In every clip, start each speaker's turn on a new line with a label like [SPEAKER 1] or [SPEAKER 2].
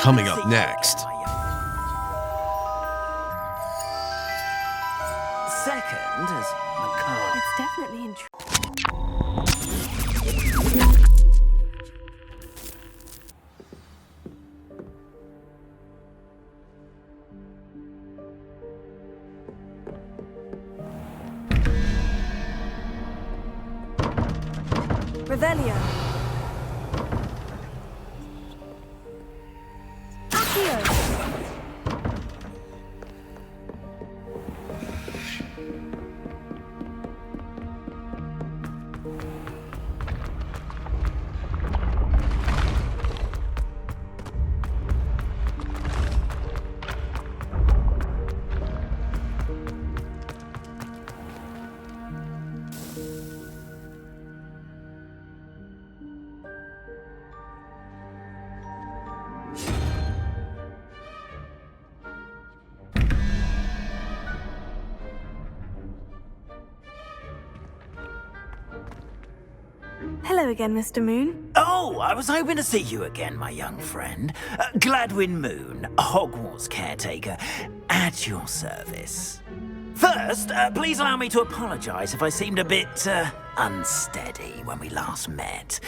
[SPEAKER 1] coming up next.
[SPEAKER 2] Second as macabre.
[SPEAKER 3] It's definitely intriguing. Revelio. Accio. Hello again, Mr. Moon.
[SPEAKER 2] Oh, I was hoping to see you again, my young friend. Gladwin Moon, Hogwarts Caretaker, at your service. First, please allow me to apologise if I seemed a bit, unsteady when we last met.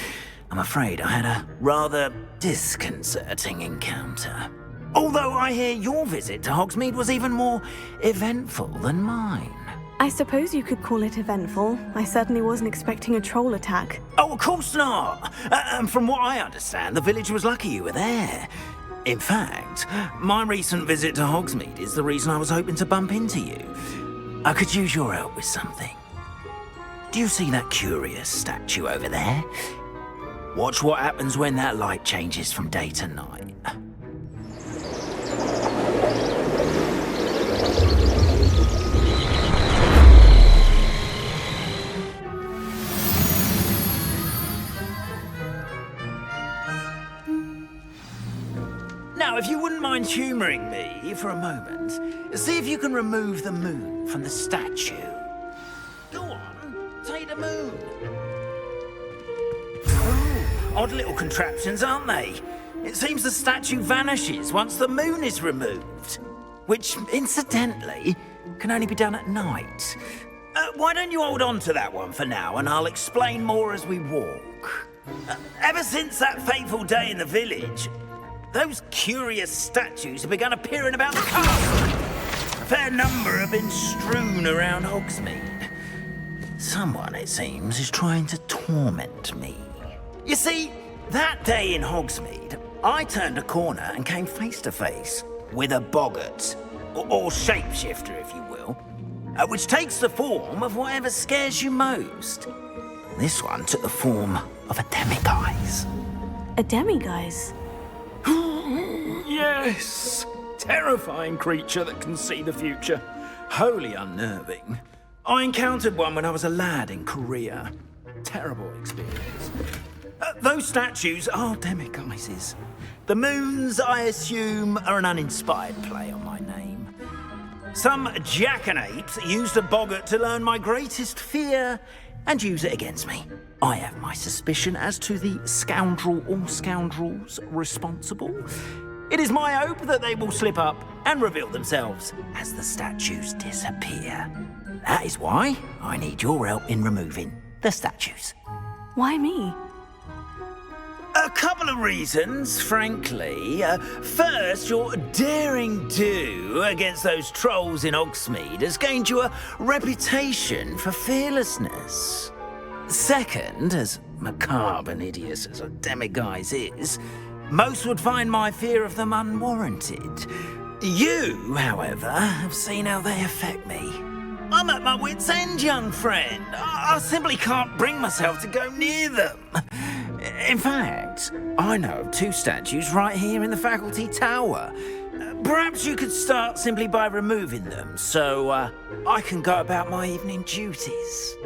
[SPEAKER 2] I'm afraid I had a rather disconcerting encounter. Although I hear your visit to Hogsmeade was even more eventful than mine.
[SPEAKER 3] I suppose you could call it eventful. I certainly wasn't expecting a troll attack.
[SPEAKER 2] Oh, of course not. And from what I understand, the village was lucky you were there. In fact, my recent visit to Hogsmeade is the reason I was hoping to bump into you. I could use your help with something. Do you see that curious statue over there? Watch what happens when that light changes from day to night. Now, if you wouldn't mind humouring me for a moment, see if you can remove the moon from the statue. Go on, take the moon. Oh, odd little contraptions, aren't they? It seems the statue vanishes once the moon is removed, which, incidentally, can only be done at night. Why don't you hold on to that one for now, and I'll explain more as we walk. Ever since that fateful day in the village, those curious statues have begun appearing about the castle. A fair number have been strewn around Hogsmeade. Someone, it seems, is trying to torment me. You see, that day in Hogsmeade, I turned a corner and came face to face with a boggart, or shapeshifter, if you will, which takes the form of whatever scares you most. This one took the form of a demiguise.
[SPEAKER 3] A demiguise?
[SPEAKER 2] Yes! Terrifying creature that can see the future. Wholly unnerving. I encountered one when I was a lad in Korea. Terrible experience. Those statues are demiguises. The moons, I assume, are an uninspired play on my name. Some jackanapes used a boggart to learn my greatest fear and use it against me. I have my suspicion as to the scoundrel or scoundrels responsible. It is my hope that they will slip up and reveal themselves as the statues disappear. That is why I need your help in removing the statues.
[SPEAKER 3] Why me?
[SPEAKER 2] A couple of reasons, frankly. First, your daring do against those trolls in Hogsmeade has gained you a reputation for fearlessness. Second, as macabre and hideous as a demiguise is, most would find my fear of them unwarranted. You, however, have seen how they affect me. I'm at my wit's end, young friend. I simply can't bring myself to go near them. In fact, I know of two statues right here in the faculty tower. Perhaps you could start simply by removing them, so I can go about my evening duties.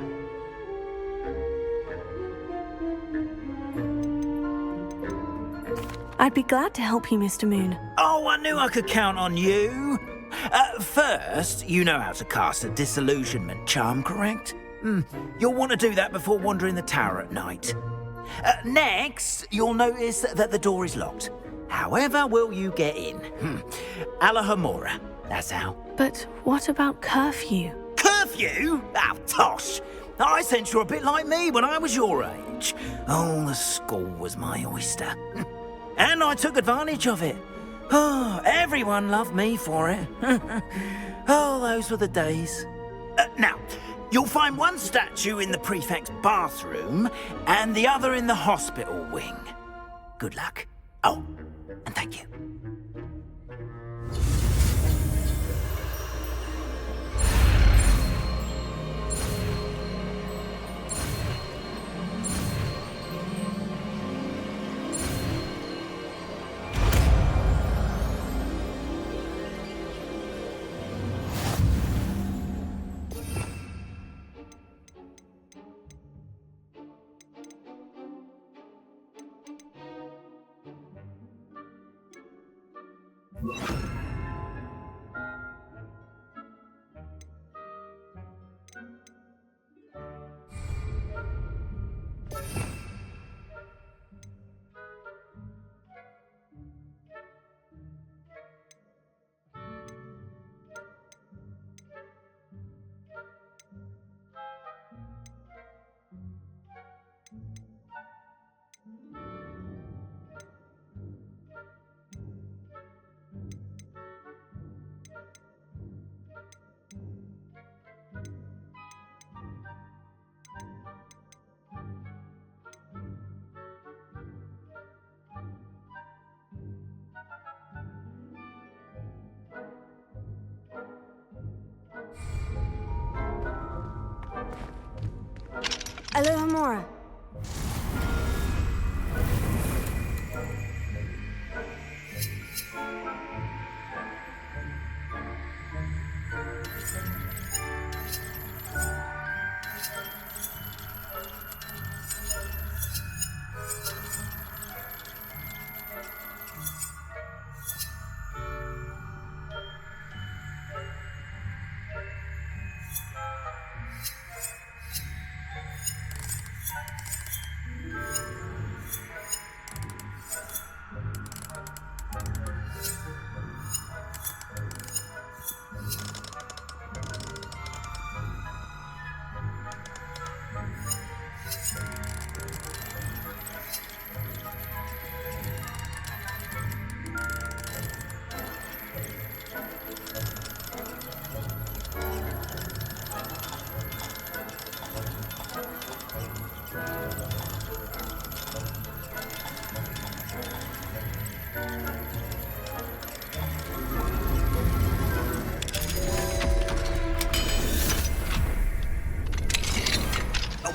[SPEAKER 3] I'd be glad to help you, Mr. Moon.
[SPEAKER 2] Oh, I knew I could count on you. First, you know how to cast a disillusionment charm, correct? You'll want to do that before wandering the tower at night. Next, you'll notice that the door is locked. However will you get in? Alahomora, that's how.
[SPEAKER 3] But what about curfew?
[SPEAKER 2] Curfew? Oh, tosh! I sense you're a bit like me when I was your age. Oh, the school was my oyster. And I took advantage of it. Oh, everyone loved me for it. Oh, those were the days. Now, you'll find one statue in the prefect's bathroom and the other in the hospital wing. Good luck. Oh, and thank you.
[SPEAKER 3] Alahomora.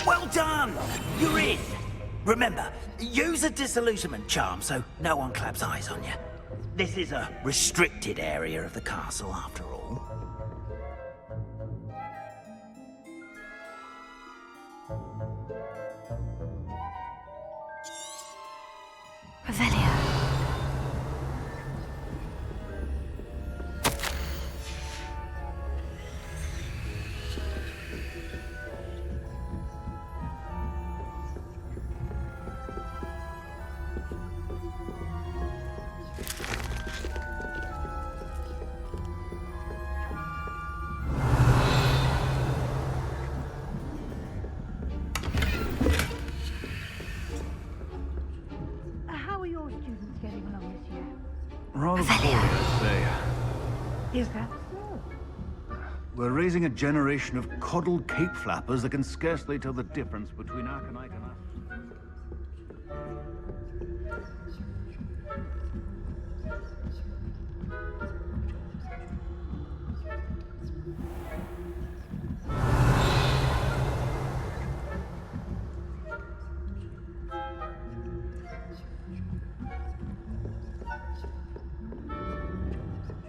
[SPEAKER 2] Well done! You're in! Remember, use a disillusionment charm so no one claps eyes on you. This is a restricted area of the castle, after all.
[SPEAKER 3] Revelio.
[SPEAKER 1] Rather poorly, I'd say.
[SPEAKER 4] Is that so?
[SPEAKER 1] We're raising a generation of coddled cape flappers that can scarcely tell the difference between Aconite and us.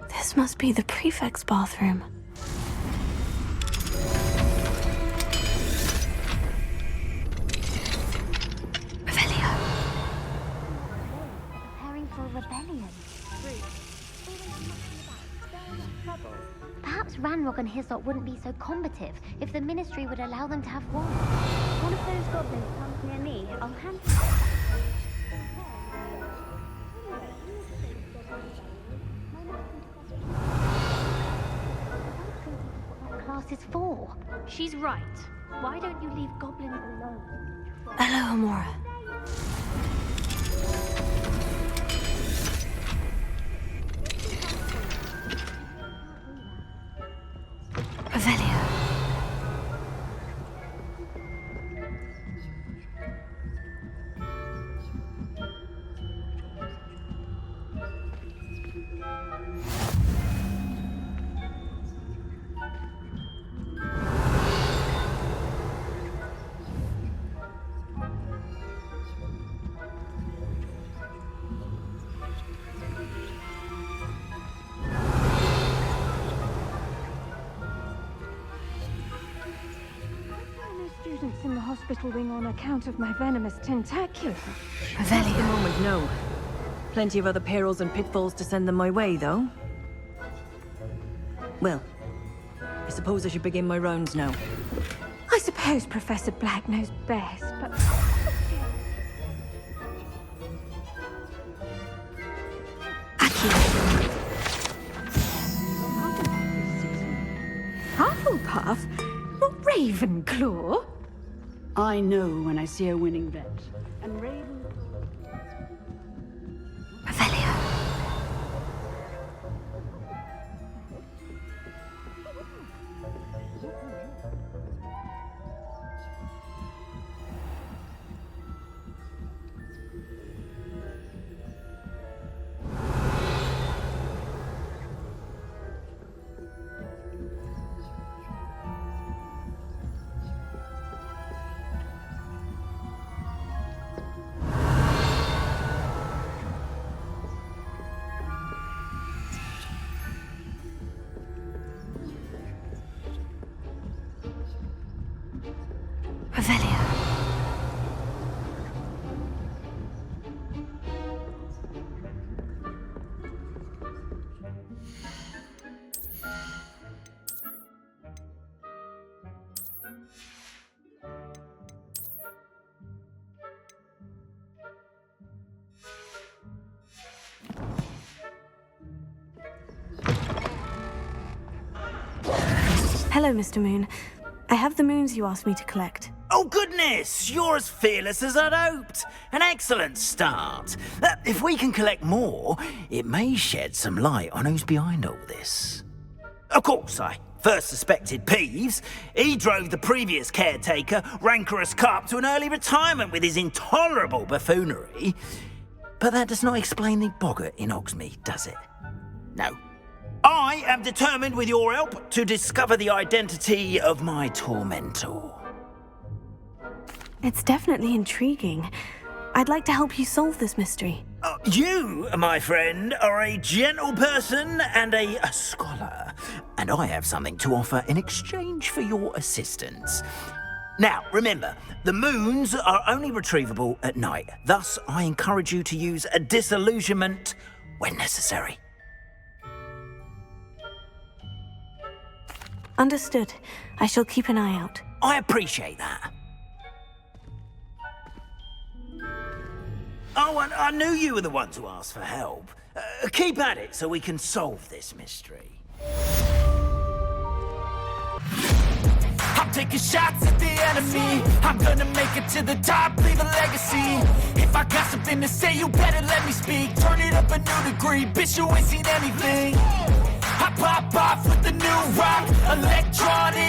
[SPEAKER 3] This must be the prefect's bathroom. Revelio.
[SPEAKER 5] Preparing for a rebellion. Perhaps Ranrock and his lot wouldn't be so combative if the Ministry would allow them to have war.
[SPEAKER 6] One of those goblins comes near me, I'll hand
[SPEAKER 5] house is for.
[SPEAKER 4] She's right. Why don't you leave goblins alone?
[SPEAKER 3] Hello, Amora. Revelio.
[SPEAKER 4] Students in the hospital wing on account of my venomous tentacula.
[SPEAKER 6] At the moment, no. Plenty of other perils and pitfalls to send them my way, though. Well, I suppose I should begin my rounds now.
[SPEAKER 4] I suppose Professor Black knows best, but... Hufflepuff? Not Ravenclaw?
[SPEAKER 7] I know when I see a winning bet. And Raven...
[SPEAKER 3] Revelio. Revelio. Hello, Mr. Moon. I have the moons you asked me to collect.
[SPEAKER 2] Oh, goodness! You're as fearless as I'd hoped. An excellent start. If we can collect more, it may shed some light on who's behind all this. Of course, I first suspected Peeves. He drove the previous caretaker, Rancorous Carp, to an early retirement with his intolerable buffoonery. But that does not explain the boggart in Hogsmeade, does it? No. I am determined, with your help, to discover the identity of my tormentor.
[SPEAKER 3] It's definitely intriguing. I'd like to help you solve this mystery.
[SPEAKER 2] You, my friend, are a gentle person and a scholar, and I have something to offer in exchange for your assistance. Now, remember, the moons are only retrievable at night. Thus, I encourage you to use a disillusionment when necessary.
[SPEAKER 3] Understood. I shall keep an eye out.
[SPEAKER 2] I appreciate that. Oh, and I knew you were the one to ask for help. Keep at it so we can solve this mystery.
[SPEAKER 8] I'm taking shots at the enemy. I'm gonna make it to the top, leave a legacy. If I got something to say, you better let me speak. Turn it up a new degree, bitch, you ain't seen anything. I pop off with the new rock, electronic